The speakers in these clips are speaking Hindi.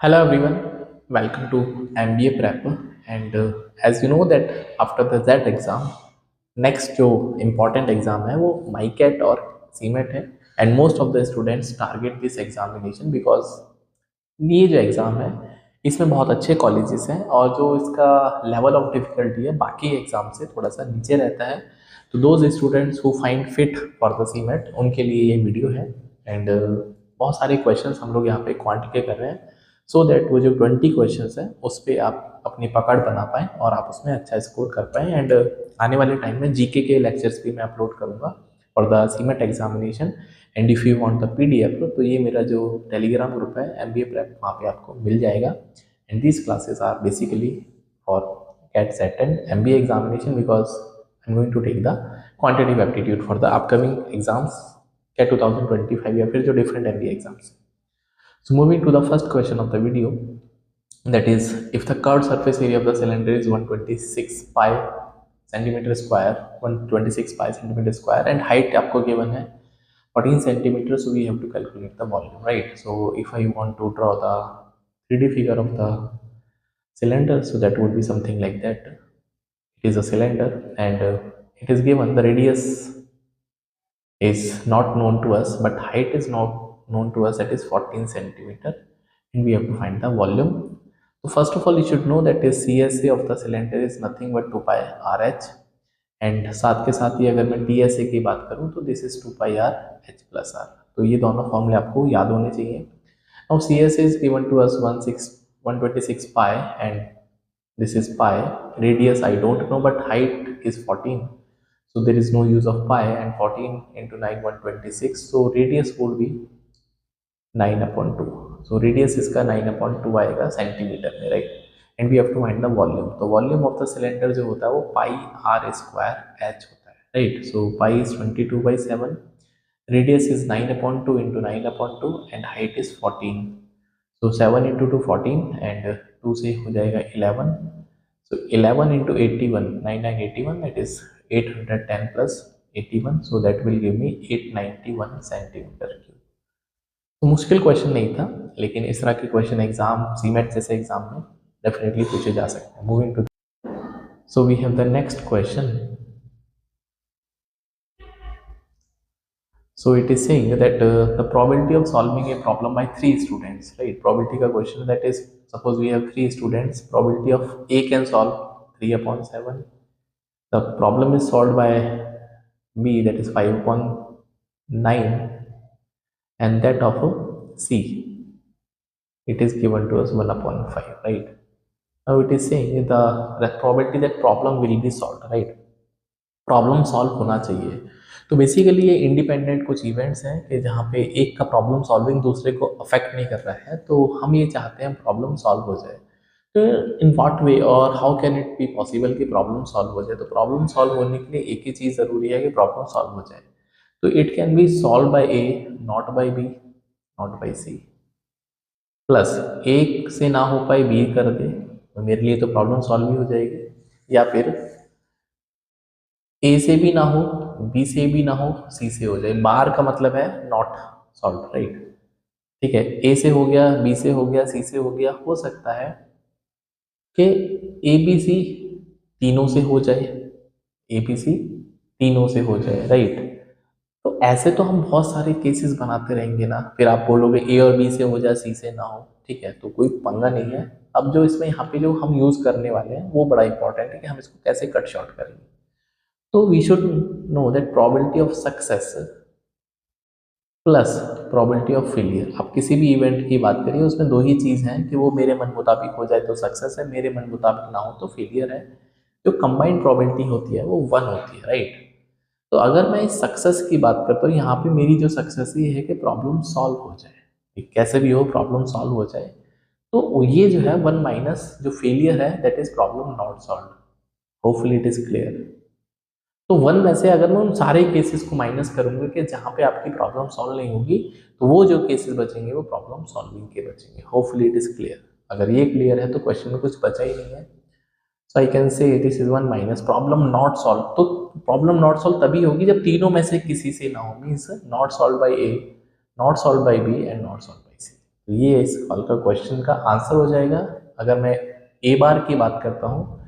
Hello everyone, welcome to MBA Prep. And as you know that after the Z exam, next जो important exam है वो MyCAT और CMAT है. And most of the students target this examination because ये जो एग्ज़ाम है इसमें बहुत अच्छे कॉलेजेस हैं और जो इसका लेवल ऑफ डिफ़िकल्टी है बाकी एग्ज़ाम से थोड़ा सा नीचे रहता है. तो those students who find fit for the CMAT उनके लिए ये वीडियो है. एंड बहुत सारे क्वेश्चंस हम लोग यहाँ पे क्वांटिफाई कर रहे हैं सो दैट वो जो 20 क्वेश्चंस हैं उस पर आप अपनी पकड़ बना पाएँ और आप उसमें अच्छा स्कोर कर पाएँ. एंड आने वाले टाइम में जीके के लेक्चर्स भी मैं अपलोड करूँगा for the CMAT examination. And if you want the PDF तो ये मेरा जो टेलीग्राम ग्रुप है एमबीए प्रेप वहाँ पे आपको मिल जाएगा. And these classes are basically for CAT CET and MBA examination because I am going to take the quantitative aptitude for the upcoming exams CAT 2025 या फिर जो different MBA exams. So moving to the first question of the video, that is, if the curved surface area of the cylinder is 126 pi centimeter square, 126 pi centimeter square, and height आपको given है 14 centimeters, so we have to calculate the volume, right? So if I want to draw the 3D figure of the cylinder, so that would be something like that. It is a cylinder, and it is given the radius is not known to us, but height is not known to us, that is 14 centimeter, and we have to find the volume. So first of all you should know that is CSA of the cylinder is nothing but 2 pi RH, and साथ के साथ ही अगर मैं TSA की बात करूं तो this is 2 pi r h plus r. तो ये दोनों फॉर्मूले आपको याद होने चाहिए. Now CSA is given to us 126 pi and this is pi. Radius I don't know, but height is 14. So there is no use of pi, and 14 into 9 126. So radius would be 9/2. So radius इसका 9/2 आएगा सेंटीमीटर में, right. And we have to find the volume. तो वॉल्यूम ऑफ द सिलेंडर जो होता है वो पाई आर स्क्वायर एच होता है, right. So pi is 22/7, radius is 9/2 into 9/2 and height is 14. So 7 into 2 14 and 2 से हो जाएगा 11. So 11 into 81 9981, that is 810 plus 81. So that will give me 891 centimetre cube. तो मुश्किल क्वेश्चन नहीं था, लेकिन इस तरह के क्वेश्चन एग्जाम सीमेट जैसे एग्जाम में डेफिनेटली पूछे जा सकते हैं. Moving to so we have the next question. So it is saying that the probability of solving a problem by 3 students, right? Probability का question, that is, suppose we have 3 students, probability of A can solve 3/7. The problem is solved by B, that is 5/9, and that of C, it is given to us 1/5, right? Now it is saying the probability that problem will be solved, right? Problem solve होना चाहिए. तो बेसिकली ये इंडिपेंडेंट कुछ इवेंट्स हैं कि जहाँ पे एक का प्रॉब्लम सॉल्विंग दूसरे को अफेक्ट नहीं कर रहा है, तो हम ये चाहते हैं प्रॉब्लम सॉल्व हो जाए. तो इन व्हाट वे और how can it be possible कि प्रॉब्लम सॉल्व हो जाए. तो प्रॉब्लम सॉल्व होने के लिए एक ही चीज़ ज़रूरी है कि प्रॉब्लम सॉल्व हो जाए. तो it can be solve by A, not by B, not by C. Plus एक से ना हो पाए बी कर दे तो मेरे लिए तो प्रॉब्लम सॉल्व ही हो जाएगी. या फिर ए से भी ना हो, बी से भी ना हो, सी से हो जाए. बार का मतलब है नॉट सॉल्व, राइट. ठीक है, ए से हो गया, बी से हो गया, सी से हो गया. हो सकता है कि ए बी सी तीनों से हो जाए, ए बी सी तीनों से हो जाए, राइट. तो ऐसे तो हम बहुत सारे केसेस बनाते रहेंगे ना. फिर आप बोलोगे ए और बी से हो जाए, सी से ना हो. ठीक है, तो कोई पंगा नहीं है. अब जो इसमें यहाँ पे जो हम यूज़ करने वाले हैं वो बड़ा इंपॉर्टेंट है कि हम इसको कैसे कट शॉर्ट करेंगे. तो we should know that probability of success plus probability of failure. आप किसी भी इवेंट की बात करिए उसमें दो ही चीज़ हैं कि वो मेरे मन मुताबिक हो जाए तो सक्सेस है, मेरे मन मुताबिक ना हो तो फेलियर है. जो कंबाइंड प्रोबेबिलिटी होती है वो 1 होती है, राइट. तो अगर मैं इस सक्सेस की बात करता हूँ, यहाँ पे मेरी जो सक्सेस ये है कि प्रॉब्लम सॉल्व हो जाए, कैसे भी हो प्रॉब्लम सॉल्व हो जाए. तो ये जो है 1 माइनस जो फेलियर है that is problem not solve. Hopefully it is clear. तो 1 में से अगर मैं उन सारे केसेस को माइनस करूंगा कि जहाँ पे आपकी प्रॉब्लम सॉल्व नहीं होगी, तो वो जो केसेस बचेंगे वो प्रॉब्लम सॉल्विंग के बचेंगे. Hopefully it is clear. अगर ये क्लियर है तो क्वेश्चन में कुछ बचा ही नहीं है. So I can say this is 1 minus problem not solve. तो प्रॉब्लम नॉट सॉल्व तभी होगी जब तीनों में से किसी से ना हो. Means not solve by A, not solve by B and not solve by C. तो ये इस सवाल का क्वेश्चन का आंसर हो जाएगा। अगर मैं ए बार की बात करता हूँ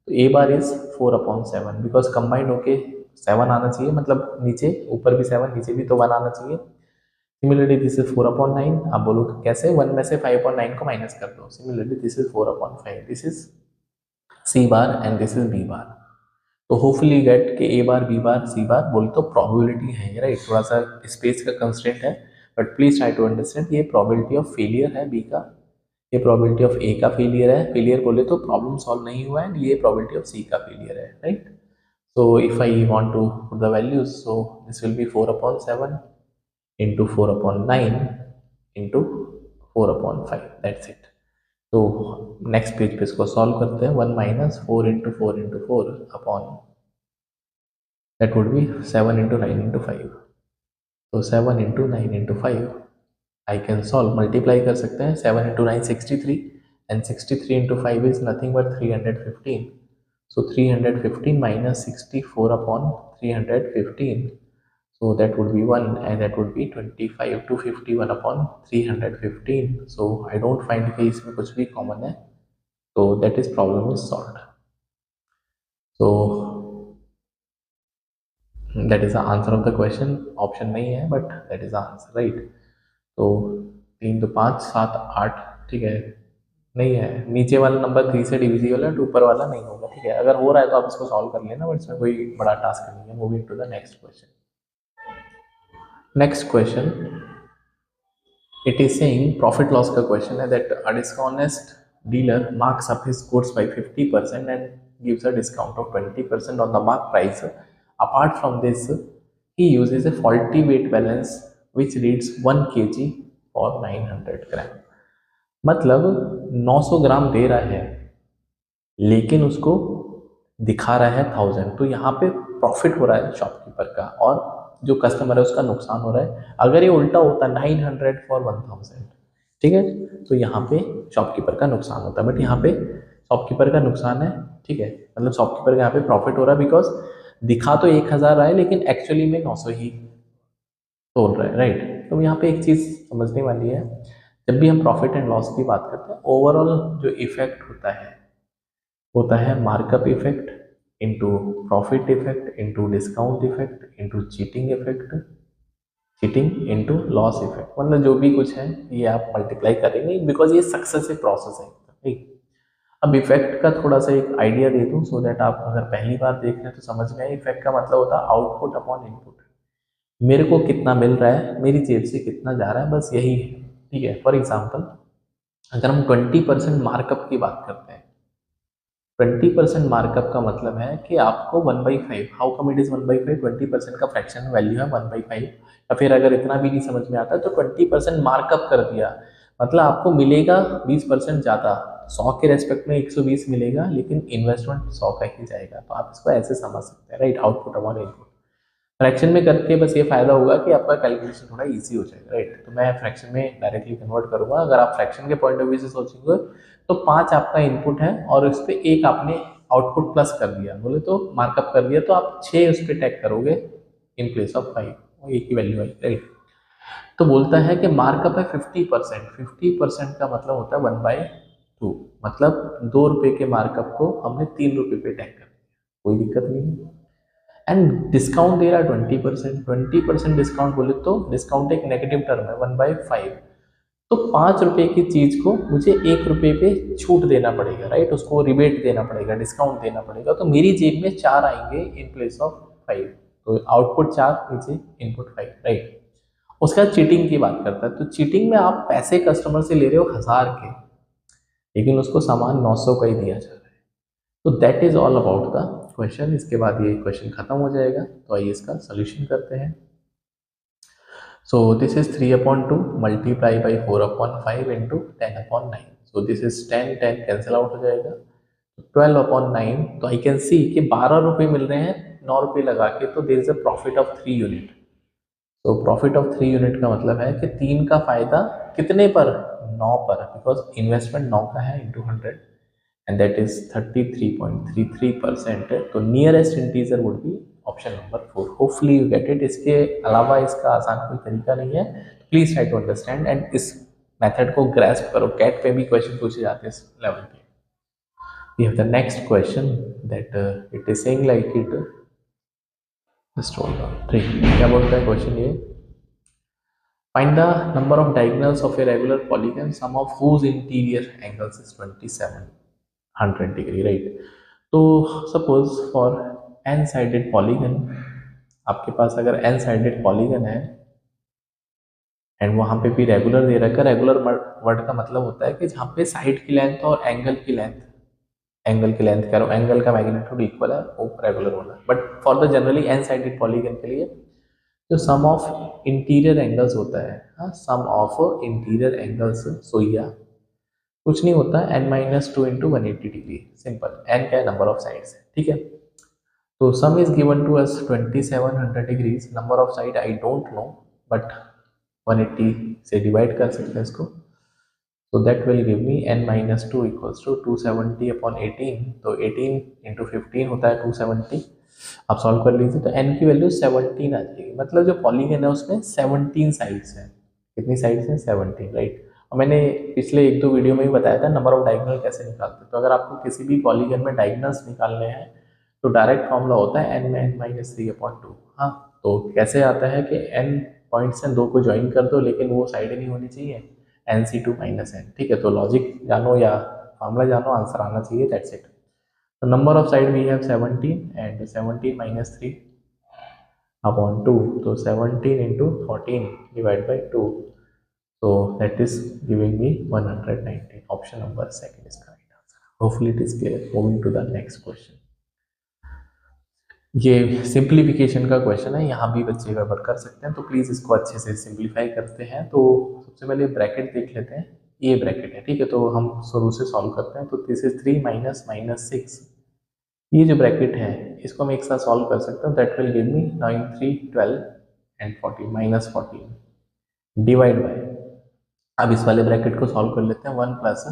तो ए बार इज 4/7, बिकॉज कंबाइंड होके 7 आना चाहिए, मतलब नीचे ऊपर भी 7 नीचे भी तो 1 आना चाहिए। Similarly this is 4/9। आप बोलो कैसे, 1 में से 5/9 को माइनस कर दो। Similarly this is 4/5, this is C bar and this is B bar. तो होपफुली गेट के ए बार बी बार सी बार बोल तो प्रोबेबिलिटी है, राइट। थोड़ा सा स्पेस का कंस्ट्रेंट है, but please try to understand. ये प्रोबेबिलिटी ऑफ फेलियर है बी का, ये प्रोबेबिलिटी ऑफ ए का फेलियर है। फेलियर बोले तो प्रॉब्लम सॉल्व नहीं हुआ है, ये प्रोबेबिलिटी ऑफ सी का फेलियर है, right. So if I want to put the values, so this will be 4/7 into 4/9 into 4/5, that's it. तो नेक्स्ट पेज पे इसको सॉल्व करते हैं। 1 minus 4 into 4 into 4 upon that would B 7 into 9 into 5। तो 7 into 9 into 5 I can solve, multiply कर सकते हैं। 7 into 9 63 and 63 into 5 is nothing but 315। So 315 minus 64 upon 315. So that would be 1 and that would be 25 to 51 upon 315. So I don't find कि इसमें कुछ भी common है. So that is problem is solved. So that is the answer of the question. Option नहीं है but that is the answer, right? तो 3 तो 5 7 8, ठीक है, नहीं है। नीचे वाला नंबर 3 से डिविजिबल है, ऊपर वाला नहीं होगा, ठीक है। अगर हो रहा है तो आप इसको सॉल्व कर लेना, बट इसमें कोई बड़ा टास्क नहीं है। Moving to the next question. Next question, it is saying profit loss का क्वेश्चन है that a dishonest dealer marks up his goods by 50% and gives a discount of 20% on the mark price. Apart from this he uses a faulty weight balance which reads 1 kg for 900 ग्राम। मतलब 900 ग्राम दे रहा है लेकिन उसको दिखा रहा है 1000। तो यहाँ पे प्रॉफिट हो रहा है शॉपकीपर का और जो कस्टमर है उसका नुकसान हो रहा है। अगर ये उल्टा होता 900 फॉर 1000, ठीक है, तो यहाँ पे शॉपकीपर का नुकसान होता है, बट यहाँ पे शॉपकीपर का नुकसान है, ठीक है। मतलब शॉपकीपर का यहाँ पे प्रॉफिट हो रहा है बिकॉज दिखा तो 1000 रहा है लेकिन एक्चुअली में 900 ही तोल रहा है, राइट। तो यहाँ पे एक चीज़ समझने वाली है, जब भी हम प्रॉफिट एंड लॉस की बात करते हैं ओवरऑल जो इफेक्ट होता है markup effect into profit effect into discount effect into cheating effect, cheating into loss effect. मतलब जो भी कुछ है ये आप मल्टीप्लाई करेंगे बिकॉज ये सक्सेसिव प्रोसेस है, ठीक। अब इफेक्ट का थोड़ा सा एक आइडिया दे दूं सो दैट आप अगर पहली बार देख रहे हैं तो समझ में आए। इफेक्ट का मतलब होता है आउटपुट अपॉन इनपुट। मेरे को कितना मिल रहा है, मेरी जेब से कितना जा रहा है, बस यही है, ठीक है। फॉर एग्जाम्पल अगर हम 20% मार्कअप की बात करते हैं, 20% मार्कअप का मतलब है कि आपको 1/5, हाउ कम इट इज 1/5, 20% का फ्रैक्शन वैल्यू है 1/5। या फिर अगर इतना भी नहीं समझ में आता तो 20% मार्कअप कर दिया, मतलब आपको मिलेगा 20% ज़्यादा। 100 के रेस्पेक्ट में 120 मिलेगा लेकिन इन्वेस्टमेंट 100 का ही जाएगा। तो आप इसको ऐसे समझ सकते हैं, right. Output upon input fraction में करके बस ये फायदा होगा कि आपका कैलकुलेशन थोड़ा इजी हो जाएगा, राइट। तो मैं फ्रैक्शन में डायरेक्टली कन्वर्ट करूंगा। अगर आप फ्रैक्शन के पॉइंट ऑफ व्यू से सोचेंगे तो 5 आपका इनपुट है और उस पर 1 आपने आउटपुट प्लस कर दिया, बोले तो मार्कअप कर दिया, तो आप 6 उस पर टैग करोगे इन प्लेस ऑफ 5, और एक ही वैल्यू आई, राइट। तो बोलता है कि मार्कअप है 50%। 50% का मतलब होता है 1/2, मतलब 2 रुपये के मार्कअप को हमने 3 रुपये पे टैग कर दिया, कोई दिक्कत नहीं है। एंड डिस्काउंट दे रहा है 20%। 20% डिस्काउंट बोले तो डिस्काउंट एक नेगेटिव टर्म है 1/5। तो 5 रुपये की चीज़ को मुझे 1 रुपये पे छूट देना पड़ेगा, राइट। उसको रिबेट देना पड़ेगा, डिस्काउंट देना पड़ेगा। तो मेरी जेब में 4 आएंगे इन प्लेस ऑफ 5। तो आउटपुट 4 नीचे इनपुट 5, राइट। उसका चीटिंग की बात करता है। तो चीटिंग में आप पैसे कस्टमर से ले रहे हो 1000 के, लेकिन उसको सामान 900 का ही दिया जा रहा है। तो that is all about the question. इसके बाद ये क्वेश्चन खत्म हो जाएगा। तो आइए इसका सोल्यूशन करते हैं। So this is 3/2 multiply by 4/5 into 10/9। So this is 10 10 cancel out हो जाएगा। 12/9। तो आई कैन सी कि 12 रुपये मिल रहे हैं 9 रुपये लगा के, तो there is a profit of 3 unit. तो प्रॉफिट ऑफ 3 यूनिट का मतलब है कि 3 का फायदा कितने पर, 9 पर, बिकॉज इन्वेस्टमेंट 9 का है इंटू 100 and that is 33.33%। तो nearest integer would be option number 4। Hopefully you get it. इसके अलावा इसका आसान कोई तरीका नहीं है, please try to understand. And इस मेथड को ग्रैस्प करो, कैट पे भी क्वेश्चन पूछे जाते हैं इस लेवल पे। We have the next question that it is saying like it just hold on 3 क्या बोलता है क्वेश्चन ये, find the number of diagonals of a regular polygon sum of whose interior angles is 2700 degree, right? तो suppose for n sided polygon, आपके पास अगर n sided polygon है एंड वहां पे भी रेगुलर दे रखा है, रेगुलर वर्ड का मतलब होता है कि जहाँ पे साइड की लेंथ और एंगल की लेंथ कह रहा हूँ, एंगल का मैग्नीट्यूड इक्वल है, वो रेगुलर होना है। But for the generally n sided polygon के लिए जो सम ऑफ इंटीरियर एंगल्स होता है, हाँ, सम ऑफ इंटीरियर एंगल्स, सोइया कुछ नहीं होता है, n-2 into 180 degree, simple. n क्या है, नंबर ऑफ साइड्स है, ठीक है। तो sum is given to us 2700 degrees, number of side I don't know, but 180 से डिवाइड कर सकते हैं इसको, so that will give me n minus 2 equals to 270 upon 18, तो 18 into 15 होता है 270। आप सॉल्व कर लीजिए तो n की वैल्यू 17 आ जाएगी, मतलब जो पॉलीगन है उसमें 17 साइड्स हैं। कितनी साइड्स हैं, 17, राइट। और मैंने पिछले 1-2 वीडियो में भी बताया था नंबर ऑफ डायगोनल कैसे निकालते हैं। तो अगर आपको किसी भी पॉलीगन में डायगोनल्स निकालने हैं तो डायरेक्ट फॉर्मूला होता है n में n-3/2। हाँ, तो कैसे आता है कि n पॉइंट्स हैं, दो को ज्वाइन कर दो, लेकिन वो साइड नहीं होनी चाहिए, NC2 माइनस n, ठीक है। तो लॉजिक जानो या फॉर्मूला जानो, आंसर आना चाहिए, दैट्स इट। तो number of side we have 17 and 17 minus 3 upon 2, तो 17 into 14 divide by 2, so that is giving me 119. Option number second is correct answer. Hopefully it is clear. Moving to the next question. ये सिंप्लीफिकेशन का क्वेश्चन है, यहाँ भी बच्चे गड़बड़ कर सकते हैं, तो प्लीज़ इसको अच्छे से सिंप्लीफाई करते हैं। तो सबसे पहले ब्रैकेट देख लेते हैं, ये ब्रैकेट है, ठीक है। तो हम शुरू से सॉल्व करते हैं। तो दिस इज 3 माइनस माइनस 6, ये जो ब्रैकेट है इसको हम एक साथ सॉल्व कर सकते हैं। That will give me 9 3 12 and 14 minus 14 divide by, अब इस वाले ब्रैकेट को सॉल्व कर लेते हैं। 1 plus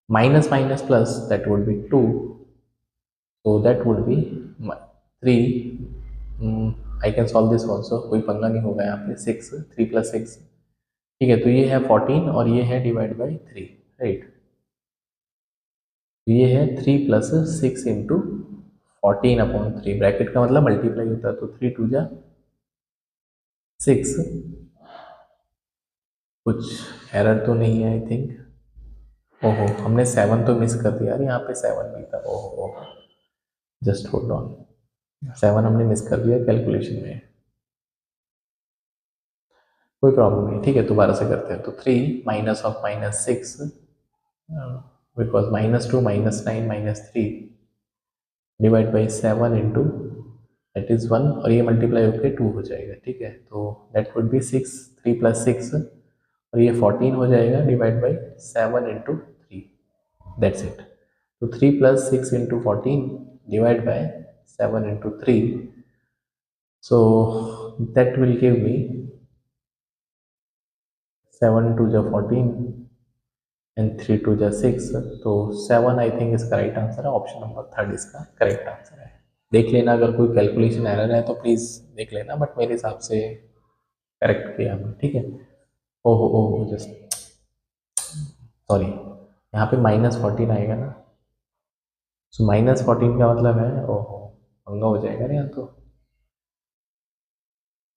minus minus plus that would B 2, so that would be 3, I can solve this also, कोई पंगा नहीं होगा यहाँ पे। 6 3 प्लस 6, ठीक है। तो ये है 14 और ये है डिवाइड बाई 3, राइट। ये है 3 प्लस 6 इंटू 14 अपॉन 3, ब्रैकेट का मतलब मल्टीप्लाई होता है, तो 3 2 जा 6, कुछ एरर तो नहीं है आई थिंक। ओहो, हमने 7 तो मिस कर दिया यार, यहाँ पे 7 नहीं था, ओहो, जस्ट होल्ड ऑन, 7 हमने मिस कर दिया कैलकुलेशन में, कोई प्रॉब्लम नहीं, ठीक है। दोबारा से करते हैं। तो 3 minus of minus 6 because minus 2 minus 9 minus 3 divide by 7 into that is 1, और ये मल्टीप्लाई होकर 2 हो जाएगा, ठीक है। तो दैट वुड बी 6 3 प्लस 6 और ये 14 हो जाएगा divide by 7 into 3, that's it. तो 3 plus 6 into 14 divide by 7 into 3, so that will give me 7 2 जा 14 and 3 2 जा 6, तो 7 आई थिंक इसका राइट आंसर है, ऑप्शन नंबर 3 इसका करेक्ट आंसर है। देख लेना अगर कोई कैलकुलेशन एरर है तो प्लीज़ देख लेना, बट मेरे हिसाब से करेक्ट किया हमने, ठीक है। ओहो ओहो, जस्ट सॉरी, यहाँ पे -14 आएगा ना, सो -14 का मतलब है, ओहो पंगा हो जाएगा ना, यहाँ तो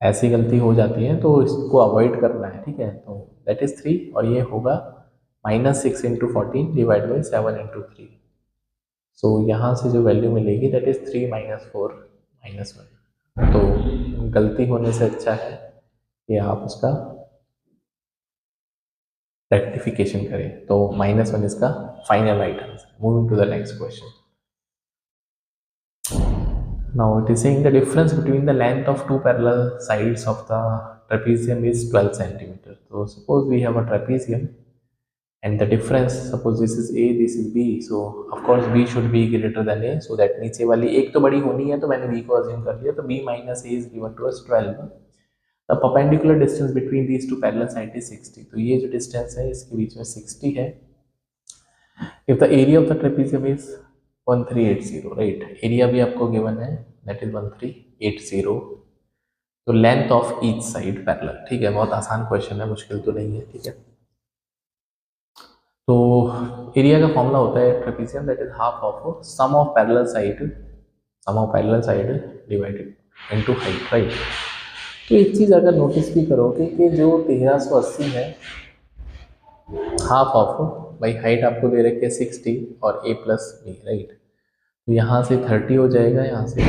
ऐसी गलती हो जाती है, तो इसको अवॉइड करना है, ठीक है। तो दैट इज 3 और ये होगा -6 इंटू 14 डिवाइड बाई 7 इंटू 3, सो यहाँ से जो वैल्यू मिलेगी दैट इज 3 - 4 -1। तो गलती होने से अच्छा है कि आप उसका रेक्टिफिकेशन करें, तो -1 इसका final right answer. Moving to the next question. Now it is saying the difference between the length of two parallel sides of the trapezium is 12 centimeter. So suppose we have a trapezium and the difference, suppose this is A, this is B, so of course B should be greater than A, so that नीचे वाली एक तो बड़ी होनी है, तो मैंने B को assume कर लिया, तो B minus A is given to us 12. The perpendicular distance between these two parallel sides is 60. तो ये जो distance है इसके बीच में 60 है. If the area of the trapezium is 1380, right, area भी आपको गिवन है, दैट इज 1380, तो length of each side parallel, ठीक है। बहुत आसान क्वेश्चन है, मुश्किल तो नहीं है, ठीक है। तो एरिया का फॉर्मूला होता है trapezium, that is half of sum of parallel side divided into height, right. तो एक चीज़ अगर नोटिस भी करोगे कि जो 1380 है, हाफ ऑफ भाई हाइट आपको दे रखी है 60 और a प्लस बी, राइट। तो यहाँ से 30 हो जाएगा, यहाँ से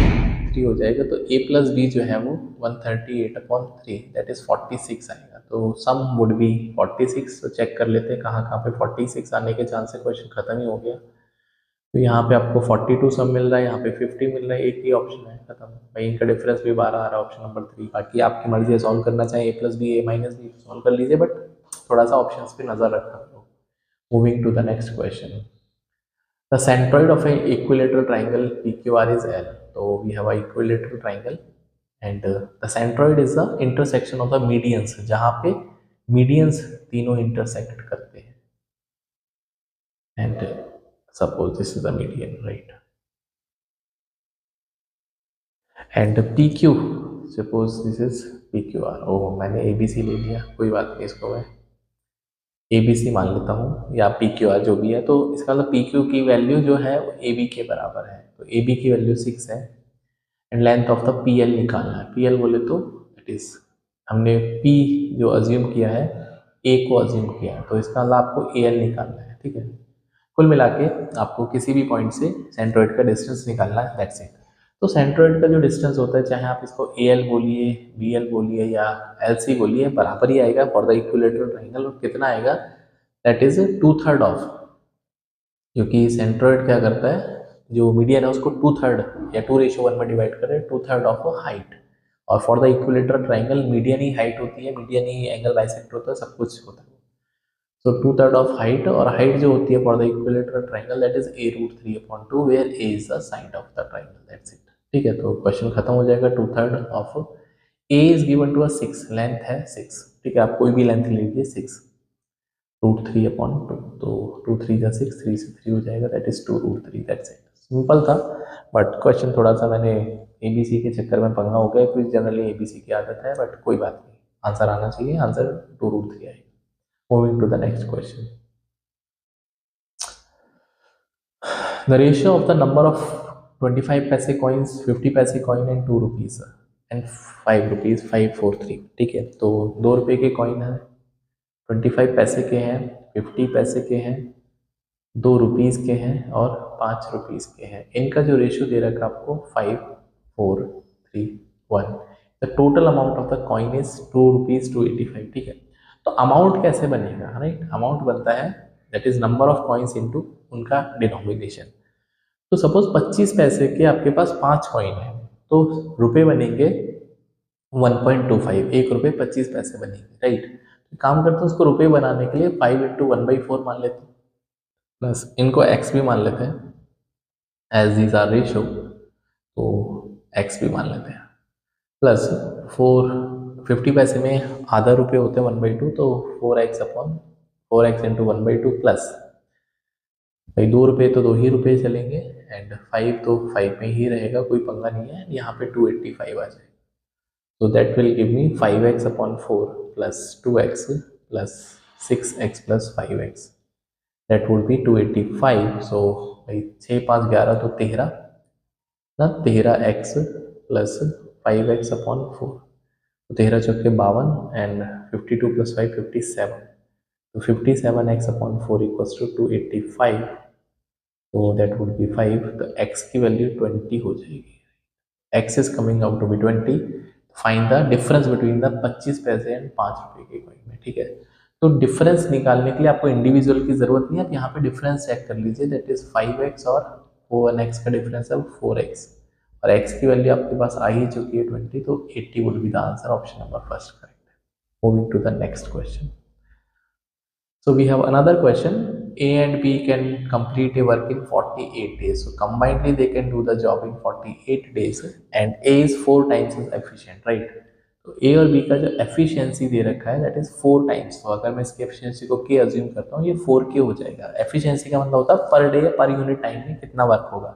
3 हो जाएगा, तो a प्लस बी जो है वो 138/3 दैट इज 46 आएगा। तो सम वुड बी 46। तो चेक कर लेते हैं कहाँ कहाँ पे 46 आने के चांस है, क्वेश्चन खत्म ही हो गया। तो यहाँ पे आपको 42 सम मिल रहा है, यहाँ पे 50 मिल रहा है, एक ही ऑप्शन है, खत्म भाई। इनका डिफरेंस भी 12 आ रहा है, ऑप्शन नंबर 3। बाकी आपकी मर्जी है, सॉल्व करना चाहे a plus b a minus b solve कर लीजिए, बट थोड़ा सा ऑप्शंस पे नजर रखना। Moving to the next question, the centroid of an equilateral triangle PQR is L. So we have a equilateral triangle and the centroid is the intersection of the medians, जहाँ पे medians तीनों intersect करते हैं, and suppose this is the median, right, and PQ, suppose this is PQR। ओह मैंने ABC ले लिया, कोई बात नहीं, इसको मैं ABC मान लेता हूँ या PQR जो भी है। तो इसका मतलब PQ की वैल्यू जो है वो AB के बराबर है, तो AB की वैल्यू 6 है and length of the PL निकालना है। PL बोले तो इट इज, हमने P जो अज्यूम किया है A को अज्यूम किया है, तो इसका मतलब आपको AL निकालना है, ठीक है। कुल मिला के आपको किसी भी पॉइंट से सेंट्रोइड का डिस्टेंस निकालना है, दैट्स इट। तो सेंट्रोइड का जो डिस्टेंस होता है, चाहे आप इसको AL बोलिए, BL बोलिए या LC बोलिए, बराबर ही आएगा फॉर द इक्विलेटरल ट्रायंगल। और कितना आएगा, दैट इज 2/3 ऑफ, क्योंकि सेंट्रोइड क्या करता है, जो मीडियन है उसको 2/3 या 2:1 में डिवाइड करें, 2/3 ऑफ हाइट। और for the equilateral triangle median he height होती है, मीडियन ही एंगल बाइसेक्ट होता है, सब कुछ होता है। सो 2/3 ऑफ हाइट, और हाइट जो होती है for the equilateral triangle that is a√3/2 where a is the side of the triangle, that's it, ठीक है। तो क्वेश्चन खत्म हो जाएगा। 2/3 of a is given to a 6, length है 6, ठीक है, आप कोई भी लेंथ ले लीजिए, 6 √3/2, तो 2 3 जा 6, 3 से 3 हो जाएगा, that is 2√3, that's it. Simple था, बट क्वेश्चन थोड़ा सा मैंने ABC के चक्कर में पंगा हो गया, क्योंकि जनरली ABC की आदत है, बट कोई बात नहीं, आंसर आना चाहिए, आंसर 2√3 आएगा। Moving to the next question, the ratio of the number of 25 paise coins, 50 paise coin and 2 rupees and 5 rupees 543, ठीक है। तो 2 रुपये के कॉइन है, 25 पैसे के हैं, 50 पैसे के हैं, 2 रुपीज़ के हैं और 5 रुपीज़ के हैं। इनका जो रेशियो दे रखा है आपको 5 4 3 1। The total amount of the coin is 2 rupees 285, ठीक है। तो अमाउंट कैसे बनेगा, राइट, अमाउंट बनता है that is number of coins into उनका डिनोमिनेशन। तो सपोज 25 पैसे के आपके पास 5 कॉइन है, तो रुपए बनेंगे 1.25, 1 रुपये 25 पैसे बनेंगे, राइट। तो काम करते हैं, उसको रुपये बनाने के लिए 5 × 1/4 मान लेते हैं, प्लस इनको x भी मान लेते हैं, एज दीज आर रेशो, तो x भी मान लेते हैं, प्लस 50 पैसे में आधा रुपये होते हैं 1/2, तो 4x इंटू 1/2 प्लस भाई 2 रुपये तो 2 ही रुपये चलेंगे, एंड 5 तो 5 में ही रहेगा, कोई पंगा नहीं है, यहाँ पे 285 आ जाएगा। So that will give me 5x/4 plus 2x plus 6x plus 5x. That would be 285. So भाई 6 5 11 तो 13 ना, 13x plus 5x/4, तो 13 चौके 52 एंड 52 plus 5 57, तो 57x/4 equals to 285, तो that would be 5, तो x की वैल्यू 20 हो जाएगी, x is coming out to be 20। Find the difference between the 25 पैसे एंड 5 रुपए के कॉइन में, ठीक है। तो डिफरेंस निकालने के लिए आपको इंडिविजुअल की जरूरत नहीं है, आप यहाँ पे डिफरेंस चेक कर लीजिए, दैट इज 5x और 1x का डिफरेंस है 4x, और x की वैल्यू आपके पास आ ही चुकी है 20, तो 80 would be the answer, option number first correct है। Moving to the next question, so we have another question, A and B can complete a work in 48 days, so combinedly they can do the job in 48 days and A is 4 times as efficient, right। तो A और B का जो efficiency दे रखा है that is 4 times, तो अगर मैं इसकी efficiency को K assume करता हूँ, ये 4K हो जाएगा। efficiency का मतलब होता है पर डे या पर यूनिट टाइम में कितना वर्क होगा,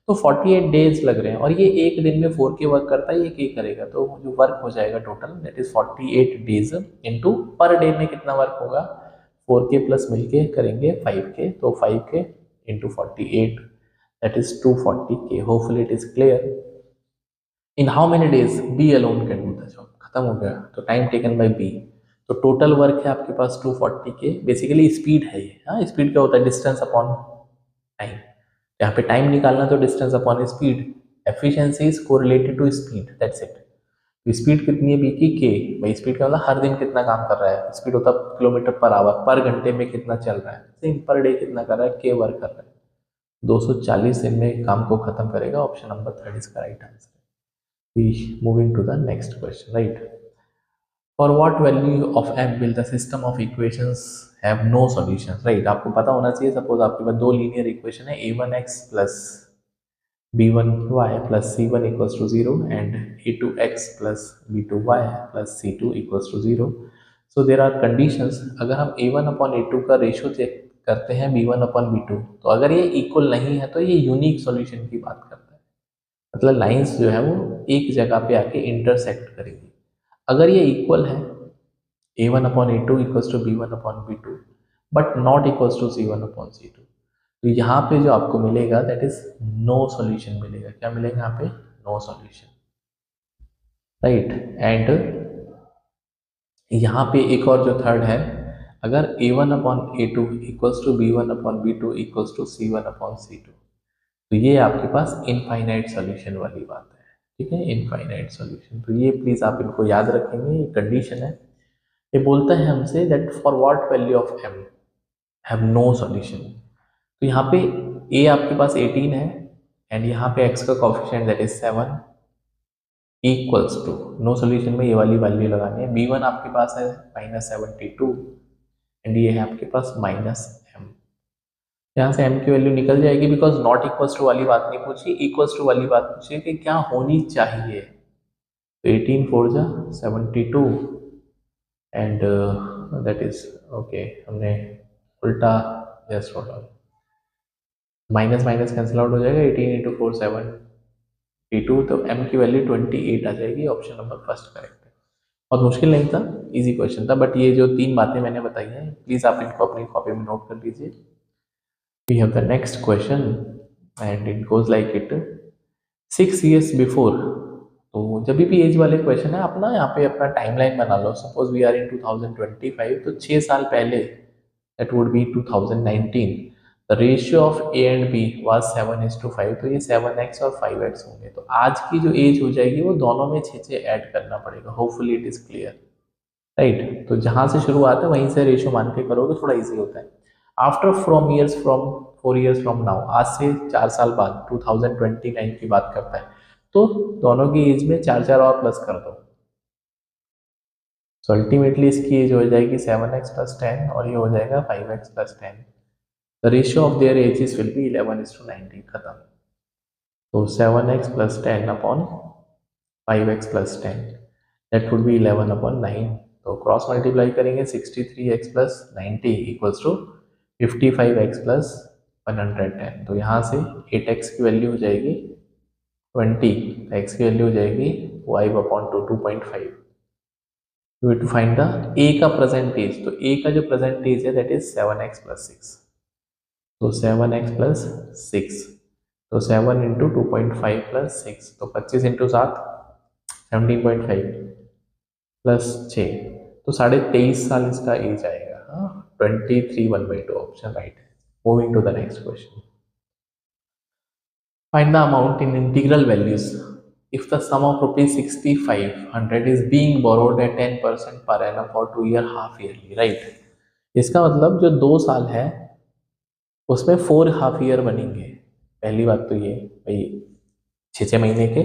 तो 48 डेज लग रहे हैं, और ये एक दिन में 4K वर्क करता है, ये K करेगा, तो जो वर्क हो जाएगा total that is 48 days into per day में कितना वर्क होगा 4k प्लस मिलके करेंगे 5k, तो 5k into 48 that is 240k. Hopefully it is clear. In how many days B alone can do the job. खत्म हो गया. तो टाइम टेकन बाय बी. तो टोटल वर्क है आपके पास 240k. बेसिकली स्पीड है ये. हाँ, स्पीड क्या होता है? Distance upon time. यहाँ पे टाइम निकालना तो distance upon speed. Efficiency is correlated to speed, that's it. तो स्पीड कितनी है बी की? के. भाई स्पीड का मतलब हर दिन कितना काम कर रहा है. स्पीड होता है किलोमीटर पर आवर. पर घंटे में कितना चल रहा है. सेम पर डे कितना कर रहा है, के वर्क कर रहा है. 240 दिन में काम को खत्म करेगा. ऑप्शन नंबर 3 इसका right answer. We moving to the next question, right? For what value of m will the system of equations have no solutions, right? आपको पता होना चाहिए. सपोज आपके पास दो लीनियर इक्वेशन है, a1x plus b1y plus c1 equals to 0 and a2x plus b2y plus c2 equals to 0. So there are conditions. अगर हम a1 अपॉन a2 का रेशो चेक करते हैं b1 अपॉन b2, तो अगर ये इक्वल नहीं है तो ये यूनिक सॉल्यूशन की बात करता है. मतलब लाइंस जो है वो एक जगह पे आके इंटरसेक्ट करेगी. अगर ये इक्वल है a1 upon a2 equals to b1 upon b2 but not equals to c1 upon c2, तो यहाँ पे जो आपको मिलेगा दैट इज नो सॉल्यूशन मिलेगा. क्या मिलेगा यहाँ पे? No solution, right. एंड यहाँ पे एक और जो थर्ड है, अगर a1 upon a2 equals to b1 upon b2 equals to c1 upon c2, तो ये आपके पास इनफाइनाइट सॉल्यूशन वाली बात है. ठीक है, इनफाइनाइट सॉल्यूशन. तो ये प्लीज़ आप इनको याद रखेंगे. ये कंडीशन है. ये बोलता है हमसे that for what value of m have no solution. तो यहाँ पे a आपके पास 18 है एंड यहाँ पे x का coefficient that is 7 equals to, no solution में ये वाली वैल्यू लगानी है. b1 आपके पास है -72 एंड ये है आपके पास -m. यहाँ से m की वैल्यू निकल जाएगी बिकॉज नॉट इक्वल्स टू वाली बात नहीं पूछी, इक्वल्स टू वाली बात पूछी कि क्या होनी चाहिए. तो 18 4 जा 72 एंड दैट इज ओके. हमने उल्टा just hold on, minus minus cancel out हो जाएगा. 18 इंटू 4 72, तो m की वैल्यू 28 आ जाएगी. ऑप्शन नंबर फर्स्ट करेक्ट है. बहुत मुश्किल नहीं था, इजी क्वेश्चन था. बट ये जो तीन बातें मैंने बताई हैं प्लीज़ आप इनको अपनी कॉपी में नोट कर लीजिए. We have the next question and it goes like it. 6 years before, तो जब भी एज वाले क्वेश्चन है अपना यहाँ पे अपना टाइमलाइन बना लो. सपोज वी आर इन 2025, तो 6 साल पहले that would be 2019. The ratio of A and B was 7:5, तो ये 7x और 5x होंगे. तो आज की जो एज हो जाएगी वो दोनों में 6 ऐड करना पड़ेगा. Hopefully it is clear, right. तो जहाँ से शुरुआत है वहीं से रेशियो मान के करोगे, थोड़ा ईजी होता है. After from 4 years from now, आज से 4 साल बाद 2029 की बात करता है, तो दोनों की एज में 4 और प्लस कर दो. सो अल्टीमेटली इसकी एज हो जाएगी 7x प्लस 10 और ये हो जाएगा 5x plus 10. The ratio of their edges will be 11:19. खत्म. तो 7x plus 10 upon 5x plus 10 that would B 11/9. तो क्रॉस मल्टीप्लाई करेंगे 63x plus 90 equals to 55x plus 110. तो यहाँ से 8x की वैल्यू हो जाएगी 20, x की वैल्यू हो जाएगी 5/2 2.5. We to find the a का प्रेजेंट एज. तो a का जो प्रेजेंट एज है दैट इज 7x प्लस 6. तो 7x प्लस 6, तो 7 इंटू 2.5 प्लस 6, तो 25 इंटू 7 17.5 प्लस 6, तो 23.5 साल इसका एज आएगा. 23 1/2. ऑप्शन राइट है. Moving to the next question. Find the amount in integral values if the sum of rupees 6500 is being borrowed at 10% per annum for 2 year half yearly, right. इसका मतलब जो 2 साल है उसमें 4 हाफ ईयर बनेंगे. पहली बात तो ये भाई 6 महीने के,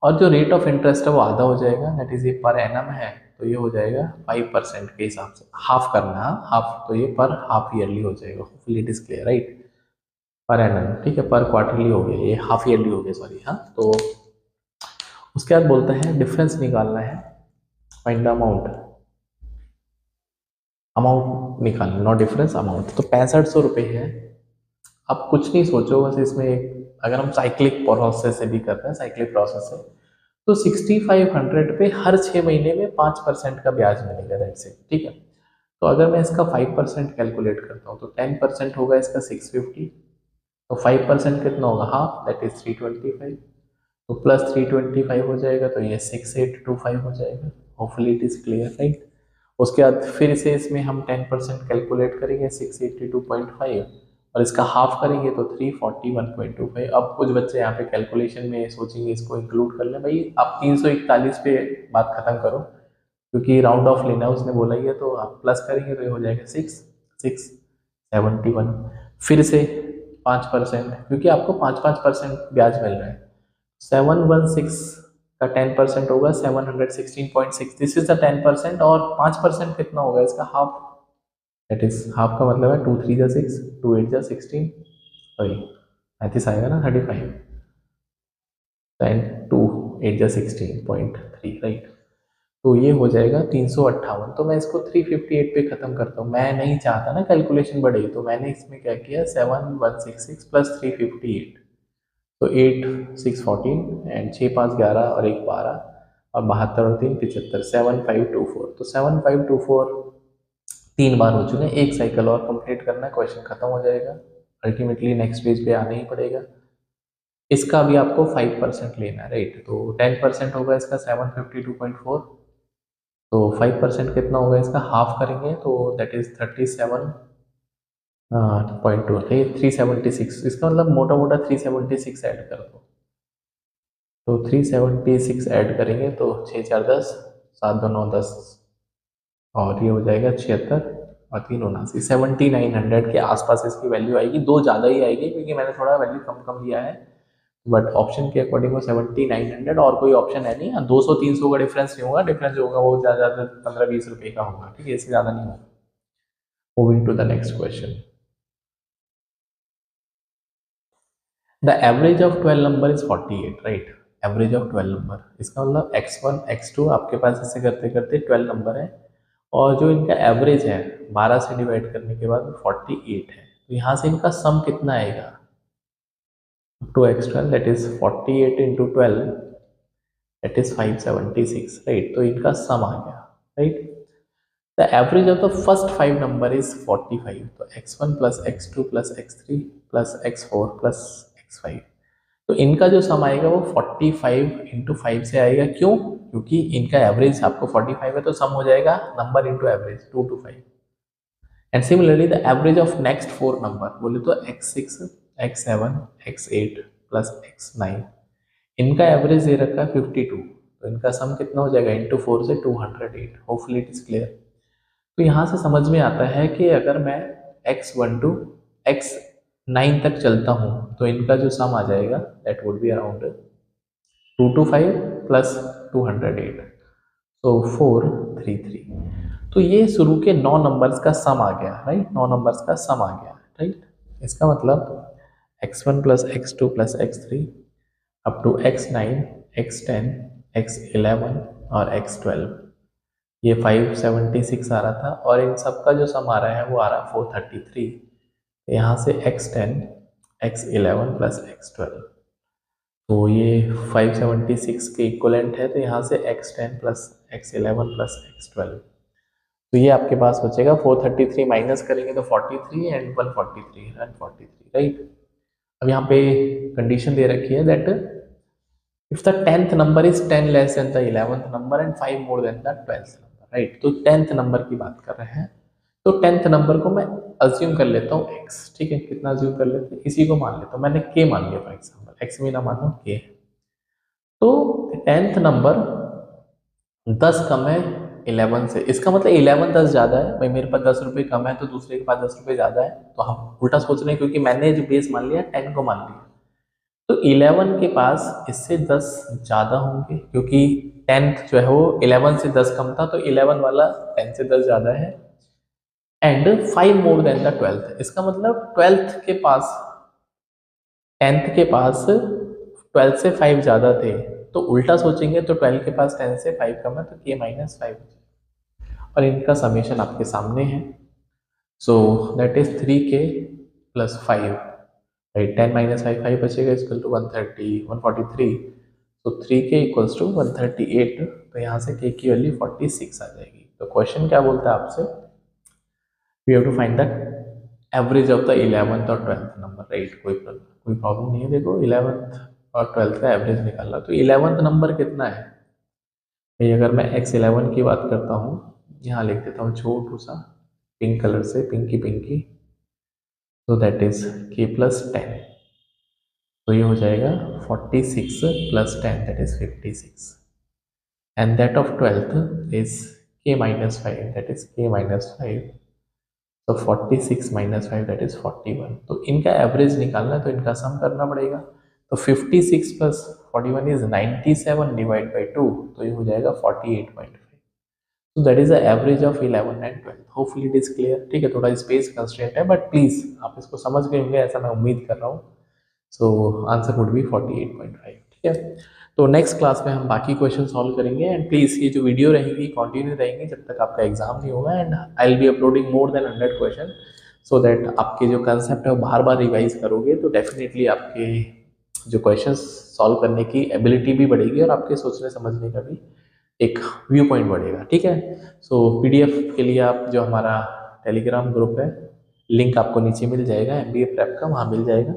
और जो रेट ऑफ इंटरेस्ट है वो आधा हो जाएगा. दैट इज ये पर एनम है तो ये हो जाएगा 5% के हिसाब से. हाफ करना, हाफ, तो ये पर हाफ ईयरली हो जाएगा. Hopefully it is clear, right. Per annum, ठीक है, पर क्वार्टरली हो गया, ये हाफ ईयरली हो गया, सॉरी. हाँ, तो उसके बाद बोलता है डिफरेंस निकालना है. फाइंड द अमाउंट, अमाउंट निकालना, नॉट डिफरेंस, अमाउंट. तो 6500 रुपये है. अब कुछ नहीं सोचो, बस इसमें अगर हम साइक्लिक प्रोसेस से भी करते हैं, साइक्लिक प्रोसेस से, तो 6500 पे हर 6 महीने में 5% का ब्याज मिलेगा. दैट्स इट, ठीक है. तो अगर मैं इसका 5% कैलकुलेट करता हूँ तो 10% होगा इसका 650, तो 5% कितना होगा, हाफ, दैट इज 325, तो प्लस 325 हो जाएगा, तो ये 6825 हो जाएगा। Hopefully it is clear, right. उसके बाद फिर से इसमें हम 10% कैलकुलेट करेंगे 682.5, और इसका हाफ करेंगे तो 341.25। अब कुछ बच्चे यहाँ पे कैलकुलेशन में सोचेंगे इसको इंक्लूड कर लें, भाई आप 341 पे बात खत्म करो, क्योंकि राउंड ऑफ लेना है उसने बोला ही है, तो आप प्लस करेंगे तो ये हो जाएगा 671। फिर से 5%, क्योंकि आपको 5-5% ब्याज मिल रहा है, 716 का 10% होगा 716.6, दिस इज द 10%, और 5% कितना होगा इसका, हाफ, दैट इज हाफ का मतलब है 2 3 जा 6, 2 8 जा 16, सॉरी 35 आएगा ना, 35 एंड 2 8 जा 16.3, राइट। तो ये हो जाएगा 358। तो मैं इसको 358 पे खत्म करता हूँ, मैं नहीं चाहता ना कैलकुलेशन बढ़े, तो मैंने इसमें क्या किया, 7166 प्लस 358, तो 8 6 14 एंड 6 5 11 और 1 12 और 72 और 3 75, 7524। तो 7524 3 बार हो चुके हैं, एक साइकिल और कंप्लीट करना है, क्वेश्चन खत्म हो जाएगा, अल्टीमेटली नेक्स्ट पेज पे आना ही पड़ेगा। इसका भी आपको 5% लेना है, राइट। तो 10% होगा इसका 752.4, तो 5% कितना होगा इसका, हाफ करेंगे तो दैट इज 37.2, 376, इसका मतलब मोटा मोटा 376 ऐड कर दो, तो 376 ऐड करेंगे तो 6 4 10, 7 2 9 10, और ये हो जाएगा 76 और 3 79, 7900 के आसपास इसकी वैल्यू आएगी, दो ज़्यादा ही आएगी क्योंकि मैंने थोड़ा वैल्यू कम कम लिया है, बट ऑप्शन के अकॉर्डिंग वो 7900, और कोई ऑप्शन है नहीं, 200-300 का डिफरेंस नहीं होगा, डिफरेंस होगा वो ज़्यादा 15-20 रुपये का होगा, ठीक है, इससे ज़्यादा नहीं होगा। Moving to the next question, the average of 12 number is 48, right. Average of 12 number, इसका मतलब x1 x2 आपके पास ऐसे करते करते 12 नंबर है, और जो इनका एवरेज है 12 से डिवाइड करने के बाद 48 है, तो यहाँ से इनका सम कितना आएगा, to x 12, that is 48 into 12, that is 576, right. तो इनका सम आ गया, right. The average of the first 5 number is 45, तो x1 plus x2 plus x3 plus x4 plus x5, तो इनका जो सम आएगा वो 45 इंटू 5 से आएगा, क्यों, क्योंकि इनका एवरेज आपको 45 है, तो सम हो जाएगा number into average 2 to 5। And similarly the average of next 4 number बोले तो x6 x7 x8 plus x9, इनका एवरेज दे रखा है 52, तो इनका सम कितना हो जाएगा, इंटू 4 से 208। Hopefully it is clear. तो यहाँ से समझ में आता है कि अगर मैं x1 to x9 तक चलता हूँ तो इनका जो सम आ जाएगा that would be around 2 to 5 plus 208, तो 433। तो ये शुरू के 9 नंबर्स का सम आ गया, राइट, 9 नंबर्स का सम आ गया, राइट। इसका मतलब x1 plus x2 plus x3 up to x9 x10 x11 और x12, ये 576 आ रहा था, और इन सब का जो सम आ रहा है वो आ रहा है 433, यहाँ से x10 x11 प्लस x12, तो ये 576 के इक्वलेंट है, तो यहाँ से x10 plus x11 plus x12, तो ये आपके पास बचेगा 433 माइनस करेंगे तो 43 एंड 143 एंड 43, राइट। अब यहाँ पे कंडीशन दे रखी है that if the 10th number is 10 less than the 11th number and 5 more than the 12th number, right. तो 10th नंबर की बात कर रहे हैं, तो 10th नंबर को मैं अज्यूम कर लेता हूँ x, ठीक है, कितना अज्यूम कर लेते हैं, इसी को मान लेता हूँ, मैंने k मान लिया फॉर एग्जाम्पल, x भी ना मानो k। तो 10th नंबर 10 कम है 11 से, इसका मतलब 11 10 ज़्यादा है, भाई मेरे पास 10 रुपये कम है तो दूसरे के पास 10 रुपये ज़्यादा है, तो हम उल्टा सोच रहे हैं, क्योंकि मैंने जो बेस मान लिया 10 को मान लिया, तो 11 के पास इससे 10 ज़्यादा होंगे, क्योंकि 10th जो है वो 11 से 10 कम था, तो 11 वाला 10 से 10 ज़्यादा है, and 5 more than the 12th, इसका मतलब 12th के पास 10th के पास 12 से 5 ज़्यादा थे, तो उल्टा सोचेंगे तो 12 के पास 10 से 5 कम है, तो k माइनस 5, और इनका समेशन आपके सामने है, so that is 3k plus 5, right. 10 minus 5 5 बचेगा, इक्वल टू 143, तो 3k इक्वल्स टू 138, तो यहाँ से k की वैल्यू 46 आ जाएगी। तो क्वेश्चन क्या बोलता है आपसे, we have to find the average of the 11th और 12th नंबर, राइट। कोई प्रॉब्लम नहीं है। देखो 11th और 12th का एवरेज निकालना, तो 11th नंबर कितना है भाई? अगर मैं x11 की बात करता हूँ, यहाँ लिख देता हूँ छोटू सा पिंक कलर से, पिंकी पिंकी, तो दैट इज k+10। तो ये हो जाएगा 46 + 10, that is 56। And that of 12th is k-5, that is k-5। तो 46 - 5 दैट इज 41। तो इनका एवरेज निकालना है, तो इनका सम करना पड़ेगा। तो 56 + 41 इज 97 डिवाइड बाई 2, तो ये हो जाएगा 48.5। तो that is the average of 11 and 12। Hopefully it is clear. ठीक है, थोड़ा स्पेस कंस्ट्रेंट है, बट प्लीज आप इसको समझ गए होंगे, ऐसा मैं उम्मीद कर रहा हूँ। So answer would be 48.5। ठीक है, तो नेक्स्ट क्लास में हम बाकी क्वेश्चन सॉल्व करेंगे। एंड प्लीज़ ये जो वीडियो रहेगी कंटिन्यू रहेंगी जब तक आपका एग्जाम नहीं होगा। And I will be uploading more than 100 question, so that आपके जो कंसेप्ट है वो बार बार रिवाइज करोगे तो डेफिनेटली आपके जो क्वेश्चन सॉल्व करने की एबिलिटी भी बढ़ेगी और आपके सोचने समझने का भी एक व्यू पॉइंट बढ़ेगा। ठीक है, सो पीडीएफ के लिए आप जो हमारा टेलीग्राम ग्रुप है, लिंक आपको नीचे मिल जाएगा, एमबीए प्रेप का, वहाँ मिल जाएगा।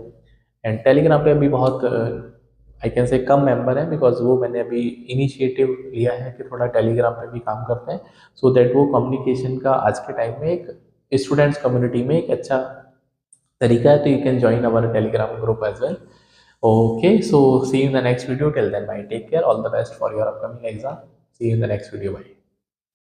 एंड टेलीग्राम पे अभी बहुत आई कैन से कम मेंबर है, बिकॉज वो मैंने अभी इनिशिएटिव लिया है कि थोड़ा टेलीग्राम पे भी काम करते हैं, सो दैट वो कम्युनिकेशन का आज के टाइम में एक स्टूडेंट्स कम्युनिटी में एक अच्छा तरीका है। तो you can join our Telegram group as well. Okay, so see you in the next video. Till then, bye. Take care. All the best for your upcoming exam. See you in the next video. Bye.